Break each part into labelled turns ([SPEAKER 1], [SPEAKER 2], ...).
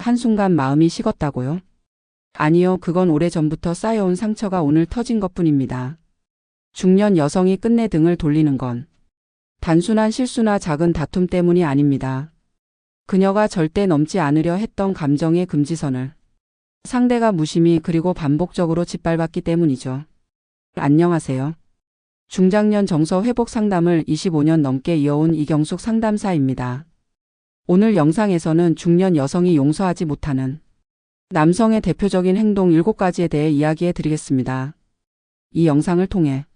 [SPEAKER 1] 한순간 마음이 식었다고요? 아니요, 그건 오래전부터 쌓여온 상처가 오늘 터진 것뿐입니다. 중년 여성이 끝내 등을 돌리는 건 단순한 실수나 작은 다툼 때문이 아닙니다. 그녀가 절대 넘지 않으려 했던 감정의 금지선을 상대가 무심히 그리고 반복적으로 짓밟았기 때문이죠. 안녕하세요. 중장년 정서 회복 상담을 25년 넘게 이어온 이경숙 상담사입니다. 오늘 영상에서는 중년 여성이 용서하지 못하는 남성의 대표적인 행동 7가지에 대해 이야기해 드리겠습니다. 이 영상을 통해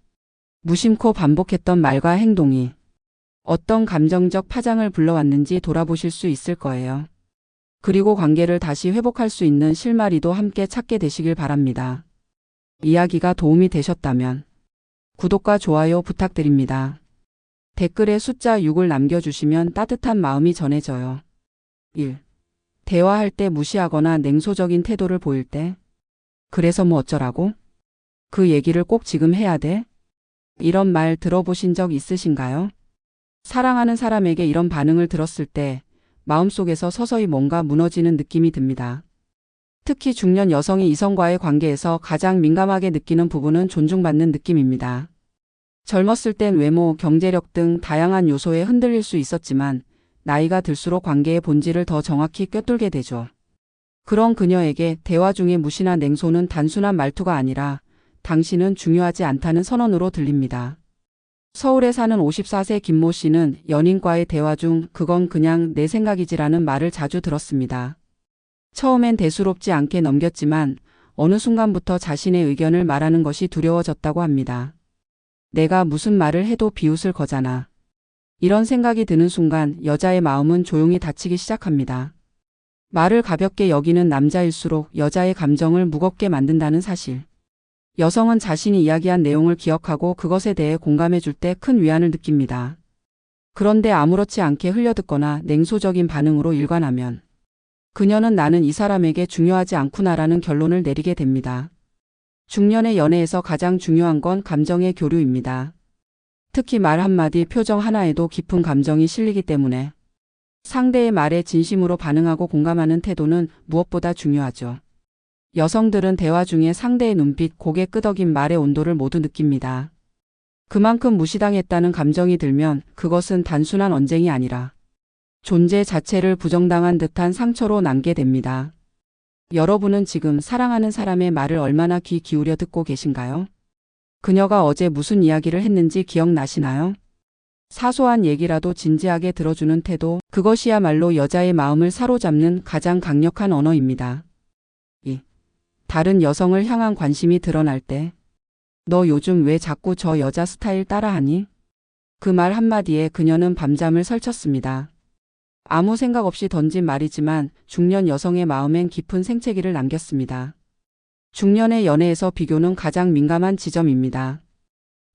[SPEAKER 1] 무심코 반복했던 말과 행동이 어떤 감정적 파장을 불러왔는지 돌아보실 수 있을 거예요. 그리고 관계를 다시 회복할 수 있는 실마리도 함께 찾게 되시길 바랍니다. 이야기가 도움이 되셨다면 구독과 좋아요 부탁드립니다. 댓글에 숫자 6을 남겨주시면 따뜻한 마음이 전해져요. 1. 대화할 때 무시하거나 냉소적인 태도를 보일 때. 그래서 뭐 어쩌라고? 그 얘기를 꼭 지금 해야 돼? 이런 말 들어보신 적 있으신가요? 사랑하는 사람에게 이런 반응을 들었을 때 마음속에서 서서히 뭔가 무너지는 느낌이 듭니다. 특히 중년 여성이 이성과의 관계에서 가장 민감하게 느끼는 부분은 존중받는 느낌입니다. 젊었을 땐 외모, 경제력 등 다양한 요소에 흔들릴 수 있었지만 나이가 들수록 관계의 본질을 더 정확히 꿰뚫게 되죠. 그런 그녀에게 대화 중의 무시나 냉소는 단순한 말투가 아니라 당신은 중요하지 않다는 선언으로 들립니다. 서울에 사는 54세 김모 씨는 연인과의 대화 중 그건 그냥 내 생각이지라는 말을 자주 들었습니다. 처음엔 대수롭지 않게 넘겼지만 어느 순간부터 자신의 의견을 말하는 것이 두려워졌다고 합니다. 내가 무슨 말을 해도 비웃을 거잖아. 이런 생각이 드는 순간 여자의 마음은 조용히 다치기 시작합니다. 말을 가볍게 여기는 남자일수록 여자의 감정을 무겁게 만든다는 사실. 여성은 자신이 이야기한 내용을 기억하고 그것에 대해 공감해 줄 때 큰 위안을 느낍니다. 그런데 아무렇지 않게 흘려듣거나 냉소적인 반응으로 일관하면 그녀는 나는 이 사람에게 중요하지 않구나라는 결론을 내리게 됩니다. 중년의 연애에서 가장 중요한 건 감정의 교류입니다. 특히 말 한마디, 표정 하나에도 깊은 감정이 실리기 때문에 상대의 말에 진심으로 반응하고 공감하는 태도는 무엇보다 중요하죠. 여성들은 대화 중에 상대의 눈빛, 고개 끄덕임, 말의 온도를 모두 느낍니다. 그만큼 무시당했다는 감정이 들면 그것은 단순한 언쟁이 아니라 존재 자체를 부정당한 듯한 상처로 남게 됩니다. 여러분은 지금 사랑하는 사람의 말을 얼마나 귀 기울여 듣고 계신가요? 그녀가 어제 무슨 이야기를 했는지 기억나시나요? 사소한 얘기라도 진지하게 들어주는 태도, 그것이야말로 여자의 마음을 사로잡는 가장 강력한 언어입니다. 2. 다른 여성을 향한 관심이 드러날 때. 너 요즘 왜 자꾸 저 여자 스타일 따라하니? 그 말 한마디에 그녀는 밤잠을 설쳤습니다. 아무 생각 없이 던진 말이지만 중년 여성의 마음엔 깊은 생채기를 남겼습니다. 중년의 연애에서 비교는 가장 민감한 지점입니다.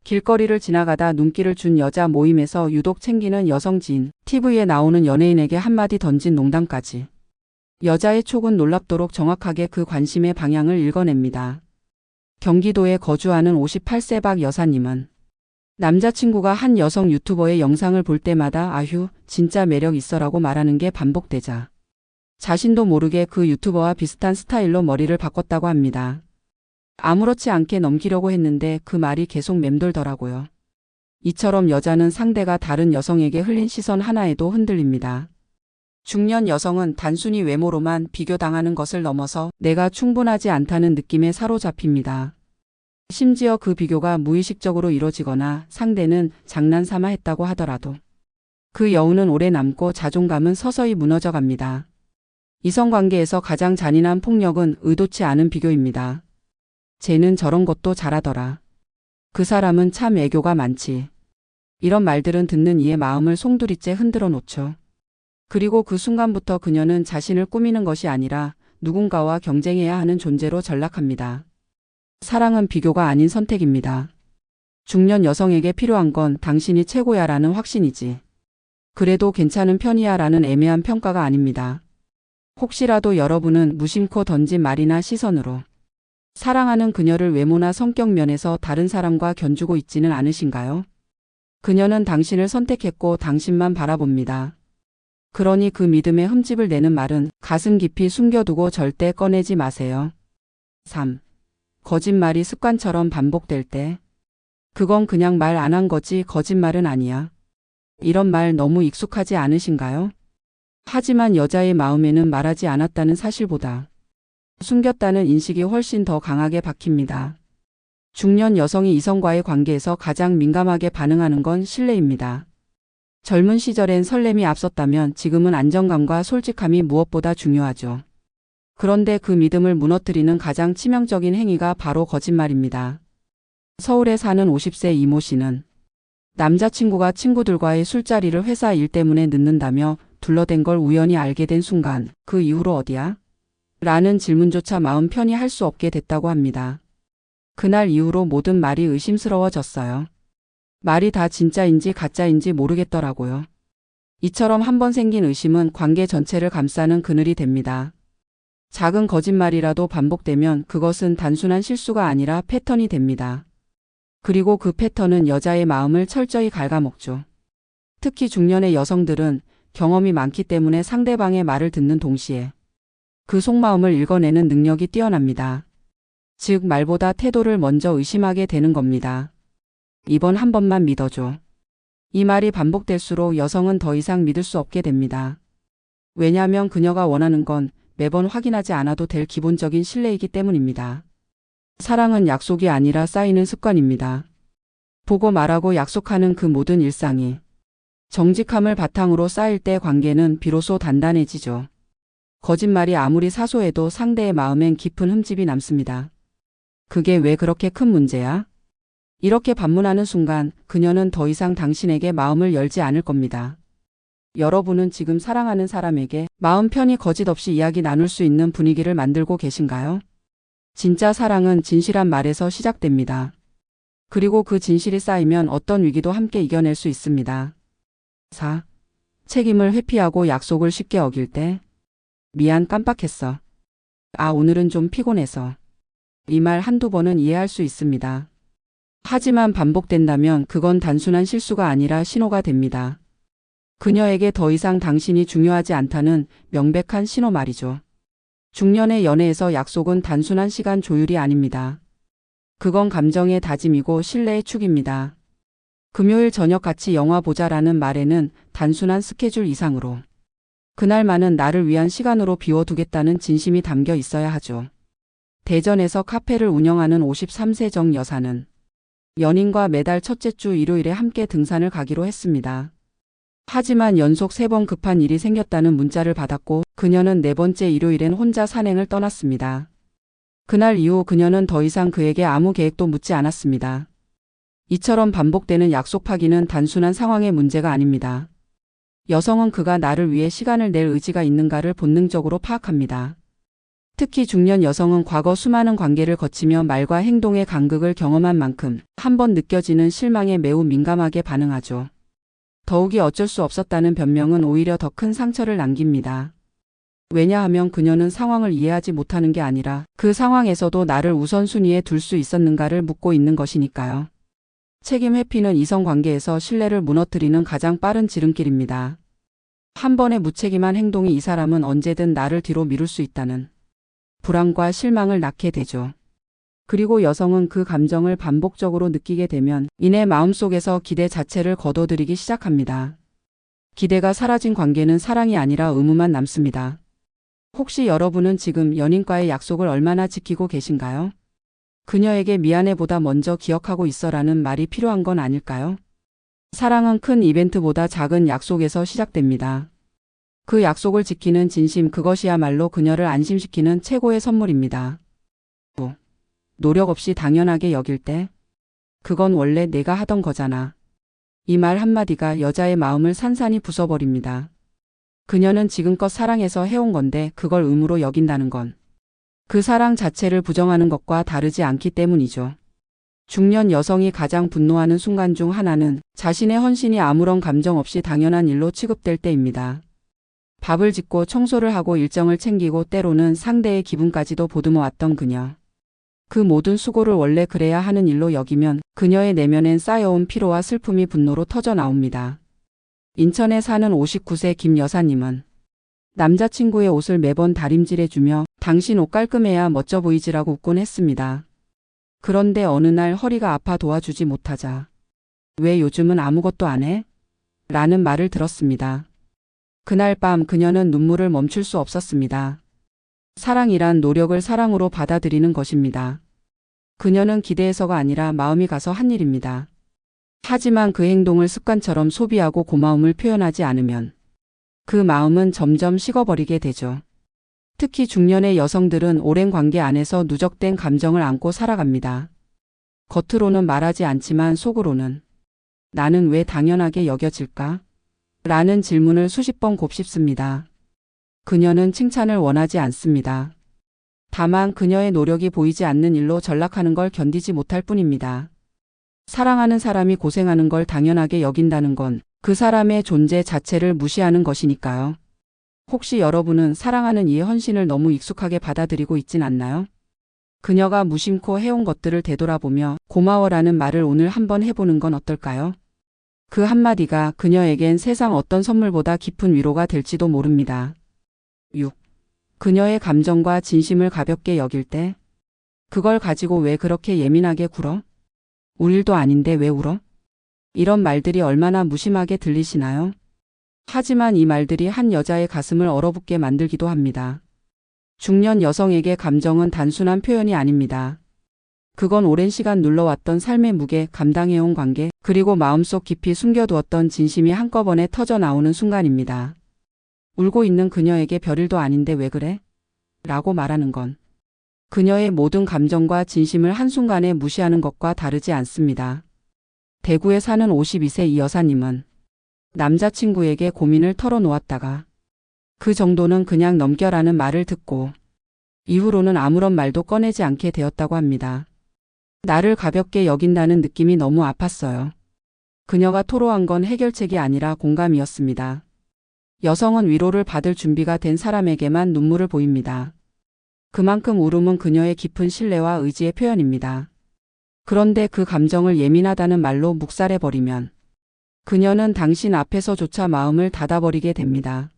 [SPEAKER 1] 길거리를 지나가다 눈길을 준 여자 모임에서 유독 챙기는 여성 지인, TV에 나오는 연예인에게 한마디 던진 농담까지. 여자의 촉은 놀랍도록 정확하게 그 관심의 방향을 읽어냅니다. 경기도에 거주하는 58세 박 여사님은 남자친구가 한 여성 유튜버의 영상을 볼 때마다 아휴, 진짜 매력 있어라고 말하는 게 반복되자 자신도 모르게 그 유튜버와 비슷한 스타일로 머리를 바꿨다고 합니다. 아무렇지 않게 넘기려고 했는데 그 말이 계속 맴돌더라고요. 이처럼 여자는 상대가 다른 여성에게 흘린 시선 하나에도 흔들립니다. 중년 여성은 단순히 외모로만 비교당하는 것을 넘어서 내가 충분하지 않다는 느낌에 사로잡힙니다. 심지어 그 비교가 무의식적으로 이뤄지거나 상대는 장난삼아 했다고 하더라도 그 여운은 오래 남고 자존감은 서서히 무너져 갑니다. 이성관계에서 가장 잔인한 폭력은 의도치 않은 비교입니다. 쟤는 저런 것도 잘하더라. 그 사람은 참 애교가 많지. 이런 말들은 듣는 이의 마음을 송두리째 흔들어 놓죠. 그리고 그 순간부터 그녀는 자신을 꾸미는 것이 아니라 누군가와 경쟁해야 하는 존재로 전락합니다. 사랑은 비교가 아닌 선택입니다. 중년 여성에게 필요한 건 당신이 최고야 라는 확신이지. 그래도 괜찮은 편이야 라는 애매한 평가가 아닙니다. 혹시라도 여러분은 무심코 던진 말이나 시선으로 사랑하는 그녀를 외모나 성격 면에서 다른 사람과 견주고 있지는 않으신가요? 그녀는 당신을 선택했고 당신만 바라봅니다. 그러니 그 믿음에 흠집을 내는 말은 가슴 깊이 숨겨두고 절대 꺼내지 마세요. 3. 거짓말이 습관처럼 반복될 때. 그건 그냥 말 안 한 거지 거짓말은 아니야. 이런 말 너무 익숙하지 않으신가요? 하지만 여자의 마음에는 말하지 않았다는 사실보다 숨겼다는 인식이 훨씬 더 강하게 박힙니다. 중년 여성이 이성과의 관계에서 가장 민감하게 반응하는 건 신뢰입니다. 젊은 시절엔 설렘이 앞섰다면 지금은 안정감과 솔직함이 무엇보다 중요하죠. 그런데 그 믿음을 무너뜨리는 가장 치명적인 행위가 바로 거짓말입니다. 서울에 사는 50세 이모 씨는 남자친구가 친구들과의 술자리를 회사 일 때문에 늦는다며 둘러댄 걸 우연히 알게 된 순간 그 이후로 어디야? 라는 질문조차 마음 편히 할 수 없게 됐다고 합니다. 그날 이후로 모든 말이 의심스러워졌어요. 말이 다 진짜인지 가짜인지 모르겠더라고요. 이처럼 한번 생긴 의심은 관계 전체를 감싸는 그늘이 됩니다. 작은 거짓말이라도 반복되면 그것은 단순한 실수가 아니라 패턴이 됩니다. 그리고 그 패턴은 여자의 마음을 철저히 갉아먹죠. 특히 중년의 여성들은 경험이 많기 때문에 상대방의 말을 듣는 동시에 그 속마음을 읽어내는 능력이 뛰어납니다. 즉 말보다 태도를 먼저 의심하게 되는 겁니다. 이번 한 번만 믿어줘. 이 말이 반복될수록 여성은 더 이상 믿을 수 없게 됩니다. 왜냐하면 그녀가 원하는 건 매번 확인하지 않아도 될 기본적인 신뢰이기 때문입니다. 사랑은 약속이 아니라 쌓이는 습관입니다. 보고 말하고 약속하는 그 모든 일상이 정직함을 바탕으로 쌓일 때 관계는 비로소 단단해지죠. 거짓말이 아무리 사소해도 상대의 마음엔 깊은 흠집이 남습니다. 그게 왜 그렇게 큰 문제야? 이렇게 반문하는 순간 그녀는 더 이상 당신에게 마음을 열지 않을 겁니다. 여러분은 지금 사랑하는 사람에게 마음 편히 거짓 없이 이야기 나눌 수 있는 분위기를 만들고 계신가요? 진짜 사랑은 진실한 말에서 시작됩니다. 그리고 그 진실이 쌓이면 어떤 위기도 함께 이겨낼 수 있습니다. 4. 책임을 회피하고 약속을 쉽게 어길 때. 미안 깜빡했어. 오늘은 좀 피곤해서. 이 말 한두 번은 이해할 수 있습니다. 하지만 반복된다면 그건 단순한 실수가 아니라 신호가 됩니다. 그녀에게 더 이상 당신이 중요하지 않다는 명백한 신호 말이죠. 중년의 연애에서 약속은 단순한 시간 조율이 아닙니다. 그건 감정의 다짐이고 신뢰의 축입니다. 금요일 저녁 같이 영화 보자라는 말에는 단순한 스케줄 이상으로 그날만은 나를 위한 시간으로 비워두겠다는 진심이 담겨 있어야 하죠. 대전에서 카페를 운영하는 53세 정 여사는 연인과 매달 첫째 주 일요일에 함께 등산을 가기로 했습니다. 하지만 연속 3번 급한 일이 생겼다는 문자를 받았고 그녀는 4번째 일요일엔 혼자 산행을 떠났습니다. 그날 이후 그녀는 더 이상 그에게 아무 계획도 묻지 않았습니다. 이처럼 반복되는 약속 파기는 단순한 상황의 문제가 아닙니다. 여성은 그가 나를 위해 시간을 낼 의지가 있는가를 본능적으로 파악합니다. 특히 중년 여성은 과거 수많은 관계를 거치며 말과 행동의 간극을 경험한 만큼 한 번 느껴지는 실망에 매우 민감하게 반응하죠. 더욱이 어쩔 수 없었다는 변명은 오히려 더 큰 상처를 남깁니다. 왜냐하면 그녀는 상황을 이해하지 못하는 게 아니라 그 상황에서도 나를 우선순위에 둘 수 있었는가를 묻고 있는 것이니까요. 책임 회피는 이성관계에서 신뢰를 무너뜨리는 가장 빠른 지름길입니다. 한 번의 무책임한 행동이 이 사람은 언제든 나를 뒤로 미룰 수 있다는 불안과 실망을 낳게 되죠. 그리고 여성은 그 감정을 반복적으로 느끼게 되면 이내 마음속에서 기대 자체를 거둬들이기 시작합니다. 기대가 사라진 관계는 사랑이 아니라 의무만 남습니다. 혹시 여러분은 지금 연인과의 약속을 얼마나 지키고 계신가요? 그녀에게 미안해보다 먼저 기억하고 있어라는 말이 필요한 건 아닐까요? 사랑은 큰 이벤트보다 작은 약속에서 시작됩니다. 그 약속을 지키는 진심, 그것이야말로 그녀를 안심시키는 최고의 선물입니다. 노력 없이 당연하게 여길 때, 그건 원래 내가 하던 거잖아. 이 말 한마디가 여자의 마음을 산산이 부숴버립니다. 그녀는 지금껏 사랑해서 해온 건데 그걸 의무로 여긴다는 건 그 사랑 자체를 부정하는 것과 다르지 않기 때문이죠. 중년 여성이 가장 분노하는 순간 중 하나는 자신의 헌신이 아무런 감정 없이 당연한 일로 취급될 때입니다. 밥을 짓고 청소를 하고 일정을 챙기고 때로는 상대의 기분까지도 보듬어 왔던 그녀. 그 모든 수고를 원래 그래야 하는 일로 여기면 그녀의 내면엔 쌓여온 피로와 슬픔이 분노로 터져 나옵니다. 인천에 사는 59세 김 여사님은 남자친구의 옷을 매번 다림질해주며 당신 옷 깔끔해야 멋져 보이지라고 웃곤 했습니다. 그런데 어느 날 허리가 아파 도와주지 못하자 왜 요즘은 아무것도 안 해? 라는 말을 들었습니다. 그날 밤 그녀는 눈물을 멈출 수 없었습니다. 사랑이란 노력을 사랑으로 받아들이는 것입니다. 그녀는 기대해서가 아니라 마음이 가서 한 일입니다. 하지만 그 행동을 습관처럼 소비하고 고마움을 표현하지 않으면 그 마음은 점점 식어버리게 되죠. 특히 중년의 여성들은 오랜 관계 안에서 누적된 감정을 안고 살아갑니다. 겉으로는 말하지 않지만 속으로는 나는 왜 당연하게 여겨질까? 라는 질문을 수십 번 곱씹습니다. 그녀는 칭찬을 원하지 않습니다. 다만 그녀의 노력이 보이지 않는 일로 전락하는 걸 견디지 못할 뿐입니다. 사랑하는 사람이 고생하는 걸 당연하게 여긴다는 건 그 사람의 존재 자체를 무시하는 것이니까요. 혹시 여러분은 사랑하는 이의 헌신을 너무 익숙하게 받아들이고 있진 않나요? 그녀가 무심코 해온 것들을 되돌아보며 고마워라는 말을 오늘 한번 해보는 건 어떨까요? 그 한마디가 그녀에겐 세상 어떤 선물보다 깊은 위로가 될지도 모릅니다. 6. 그녀의 감정과 진심을 가볍게 여길 때 그걸 가지고 왜 그렇게 예민하게 굴어? 울 일도 아닌데 왜 울어? 이런 말들이 얼마나 무심하게 들리시나요? 하지만 이 말들이 한 여자의 가슴을 얼어붙게 만들기도 합니다. 중년 여성에게 감정은 단순한 표현이 아닙니다. 그건 오랜 시간 눌러왔던 삶의 무게, 감당해온 관계, 그리고 마음속 깊이 숨겨두었던 진심이 한꺼번에 터져 나오는 순간입니다. 울고 있는 그녀에게 별일도 아닌데 왜 그래? 라고 말하는 건 그녀의 모든 감정과 진심을 한순간에 무시하는 것과 다르지 않습니다. 대구에 사는 52세 이 여사님은 남자친구에게 고민을 털어놓았다가 그 정도는 그냥 넘겨라는 말을 듣고 이후로는 아무런 말도 꺼내지 않게 되었다고 합니다. 나를 가볍게 여긴다는 느낌이 너무 아팠어요. 그녀가 토로한 건 해결책이 아니라 공감이었습니다. 여성은 위로를 받을 준비가 된 사람에게만 눈물을 보입니다. 그만큼 울음은 그녀의 깊은 신뢰와 의지의 표현입니다. 그런데 그 감정을 예민하다는 말로 묵살해버리면 그녀는 당신 앞에서조차 마음을 닫아버리게 됩니다.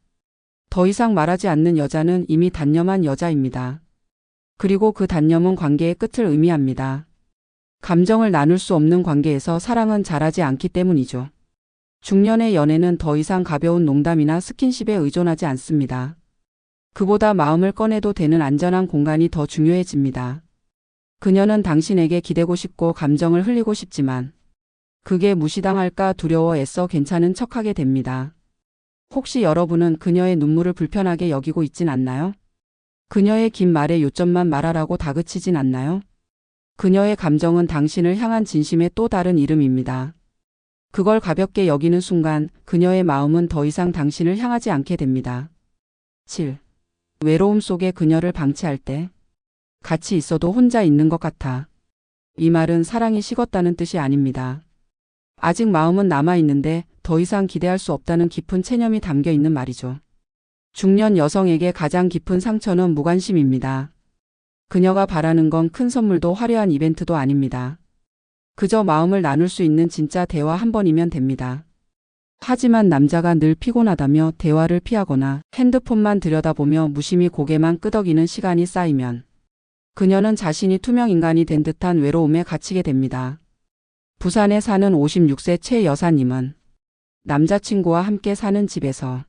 [SPEAKER 1] 더 이상 말하지 않는 여자는 이미 단념한 여자입니다. 그리고 그 단념은 관계의 끝을 의미합니다. 감정을 나눌 수 없는 관계에서 사랑은 자라지 않기 때문이죠. 중년의 연애는 더 이상 가벼운 농담이나 스킨십에 의존하지 않습니다. 그보다 마음을 꺼내도 되는 안전한 공간이 더 중요해집니다. 그녀는 당신에게 기대고 싶고 감정을 흘리고 싶지만 그게 무시당할까 두려워 애써 괜찮은 척하게 됩니다. 혹시 여러분은 그녀의 눈물을 불편하게 여기고 있진 않나요? 그녀의 긴 말에 요점만 말하라고 다그치진 않나요? 그녀의 감정은 당신을 향한 진심의 또 다른 이름입니다. 그걸 가볍게 여기는 순간 그녀의 마음은 더 이상 당신을 향하지 않게 됩니다. 7. 외로움 속에 그녀를 방치할 때 같이 있어도 혼자 있는 것 같아. 이 말은 사랑이 식었다는 뜻이 아닙니다. 아직 마음은 남아있는데 더 이상 기대할 수 없다는 깊은 체념이 담겨 있는 말이죠. 중년 여성에게 가장 깊은 상처는 무관심입니다. 그녀가 바라는 건 큰 선물도 화려한 이벤트도 아닙니다. 그저 마음을 나눌 수 있는 진짜 대화 한 번이면 됩니다. 하지만 남자가 늘 피곤하다며 대화를 피하거나 핸드폰만 들여다보며 무심히 고개만 끄덕이는 시간이 쌓이면 그녀는 자신이 투명 인간이 된 듯한 외로움에 갇히게 됩니다. 부산에 사는 56세 최 여사님은 남자친구와 함께 사는 집에서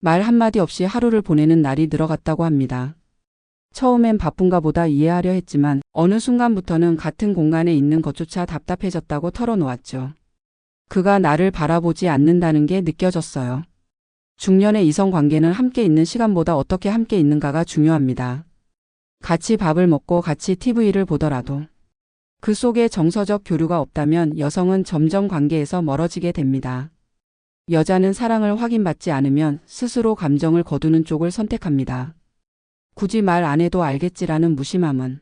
[SPEAKER 1] 말 한마디 없이 하루를 보내는 날이 늘어갔다고 합니다. 처음엔 바쁜가 보다 이해하려 했지만 어느 순간부터는 같은 공간에 있는 것조차 답답해졌다고 털어놓았죠. 그가 나를 바라보지 않는다는 게 느껴졌어요. 중년의 이성관계는 함께 있는 시간보다 어떻게 함께 있는가가 중요합니다. 같이 밥을 먹고 같이 TV를 보더라도 그 속에 정서적 교류가 없다면 여성은 점점 관계에서 멀어지게 됩니다. 여자는 사랑을 확인받지 않으면 스스로 감정을 거두는 쪽을 선택합니다. 굳이 말 안 해도 알겠지라는 무심함은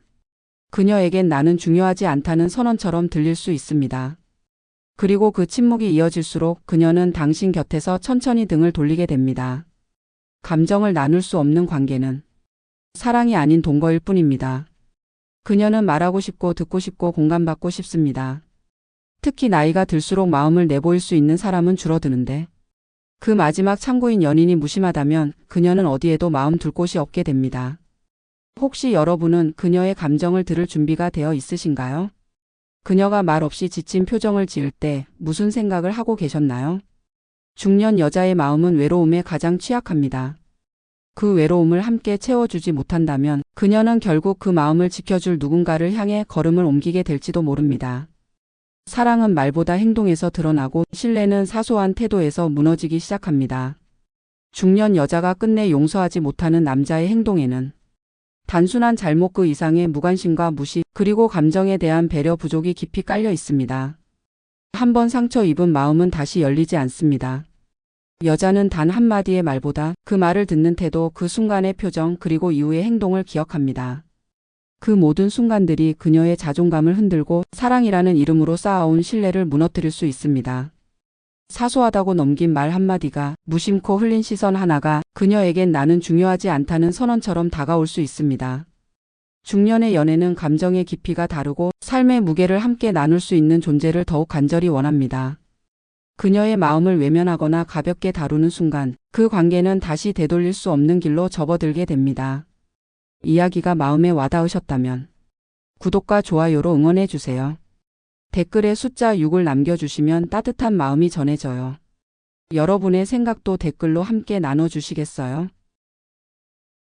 [SPEAKER 1] 그녀에겐 나는 중요하지 않다는 선언처럼 들릴 수 있습니다. 그리고 그 침묵이 이어질수록 그녀는 당신 곁에서 천천히 등을 돌리게 됩니다. 감정을 나눌 수 없는 관계는 사랑이 아닌 동거일 뿐입니다. 그녀는 말하고 싶고 듣고 싶고 공감받고 싶습니다. 특히 나이가 들수록 마음을 내보일 수 있는 사람은 줄어드는데 그 마지막 참고인 연인이 무심하다면 그녀는 어디에도 마음 둘 곳이 없게 됩니다. 혹시 여러분은 그녀의 감정을 들을 준비가 되어 있으신가요? 그녀가 말없이 지친 표정을 지을 때 무슨 생각을 하고 계셨나요? 중년 여자의 마음은 외로움에 가장 취약합니다. 그 외로움을 함께 채워주지 못한다면 그녀는 결국 그 마음을 지켜줄 누군가를 향해 걸음을 옮기게 될지도 모릅니다. 사랑은 말보다 행동에서 드러나고 신뢰는 사소한 태도에서 무너지기 시작합니다. 중년 여자가 끝내 용서하지 못하는 남자의 행동에는 단순한 잘못 그 이상의 무관심과 무시, 그리고 감정에 대한 배려 부족이 깊이 깔려 있습니다. 한번 상처 입은 마음은 다시 열리지 않습니다. 여자는 단 한마디의 말보다 그 말을 듣는 태도, 그 순간의 표정, 그리고 이후의 행동을 기억합니다. 그 모든 순간들이 그녀의 자존감을 흔들고 사랑이라는 이름으로 쌓아온 신뢰를 무너뜨릴 수 있습니다. 사소하다고 넘긴 말 한마디가, 무심코 흘린 시선 하나가 그녀에겐 나는 중요하지 않다는 선언처럼 다가올 수 있습니다. 중년의 연애는 감정의 깊이가 다르고 삶의 무게를 함께 나눌 수 있는 존재를 더욱 간절히 원합니다. 그녀의 마음을 외면하거나 가볍게 다루는 순간 그 관계는 다시 되돌릴 수 없는 길로 접어들게 됩니다. 이야기가 마음에 와닿으셨다면 구독과 좋아요로 응원해주세요. 댓글에 숫자 6을 남겨주시면 따뜻한 마음이 전해져요. 여러분의 생각도 댓글로 함께 나눠주시겠어요?